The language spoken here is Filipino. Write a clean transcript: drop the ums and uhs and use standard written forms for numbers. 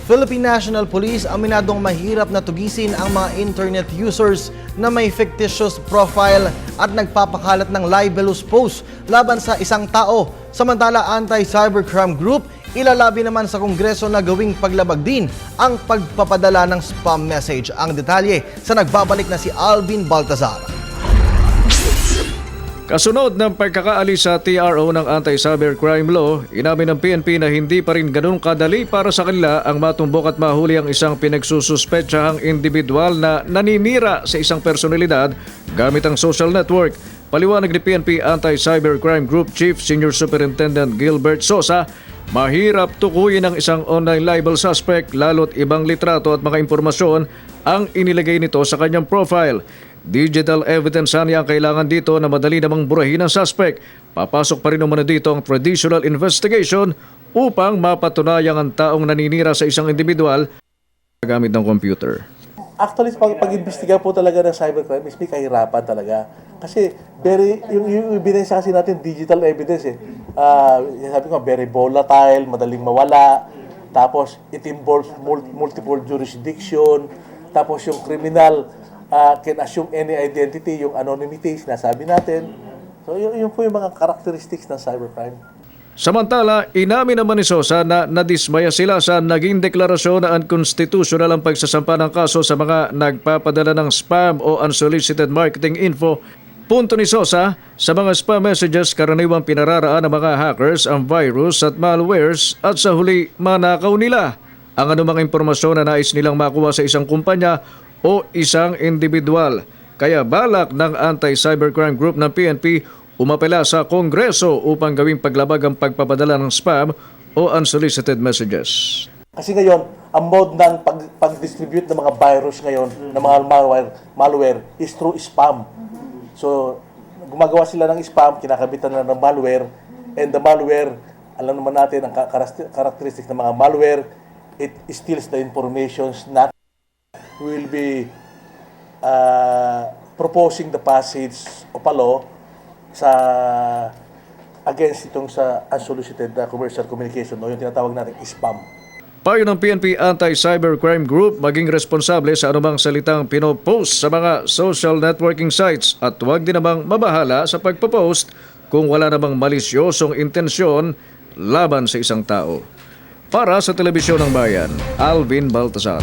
Philippine National Police aminadong mahirap na tugisin ang mga internet users na may fictitious profile at nagpapakalat ng libelous post laban sa isang tao. Samantala, anti-cybercrime group ilalabi naman sa Kongreso na gawing paglabag din ang pagpapadala ng spam message. Ang detalye sa nagbabalik na si Alvin Baltazar. Kasunod ng pagkakaalis sa TRO ng Anti-Cybercrime Law, inamin ng PNP na hindi pa rin ganun kadali para sa kanila ang matumbok at mahuli ang isang pinagsususpetsahang individual na naninira sa isang personalidad gamit ang social network. Paliwanag ni PNP Anti-Cybercrime Group Chief Senior Superintendent Gilbert Sosa, mahirap tukuyin ang isang online libel suspect lalo't ibang litrato at mga impormasyon ang inilagay nito sa kanyang profile. Digital evidence niya ang kailangan dito na madali namang burahin ang suspect. Papasok pa rin naman dito ang traditional investigation upang mapatunayang ang taong naninira sa isang individual gamit ng computer. Actually, pag-imbestiga po talaga ng cybercrime is may kahirapan talaga. Kasi yung ebidensya kasi natin, digital evidence eh. Sabi ko, very volatile, madaling mawala. Tapos, it involves multiple jurisdiction. Tapos, yung criminal can assume any identity, yung anonymity, sinasabi natin. So, yun po yung mga characteristics ng cybercrime. Samantala, inamin naman ni Sosa na nadismaya sila sa naging deklarasyon na unconstitutional ang pagsasampa ng kaso sa mga nagpapadala ng spam o unsolicited marketing info. Punto ni Sosa, sa mga spam messages karaniwang pinararaan ng mga hackers ang virus at malwares at sa huli manakaw nila ang anumang impormasyon na nais nilang makuha sa isang kumpanya o isang individual. Kaya balak ng Anti-Cybercrime Group ng PNP umapela sa Kongreso upang gawing paglabag ang pagpapadala ng spam o unsolicited messages. Kasi ngayon, ang mode ng pag-distribute ng mga virus ngayon, ng mga malware is through spam. So, gumagawa sila ng spam, kinakabitan na ng malware, and the malware, alam naman natin ang characteristics ng mga malware, it steals the informations not will be proposing the passage of a law sa against itong sa unsolicited commercial communication o yung tinatawag natin spam. Payo ng PNP Anti-Cybercrime Group maging responsable sa anumang salitang pinopost sa mga social networking sites at huwag din namang mabahala sa pagpopost kung wala namang malisyosong intensyon laban sa isang tao. Para sa Telebisyon ng Bayan, Alvin Baltazar.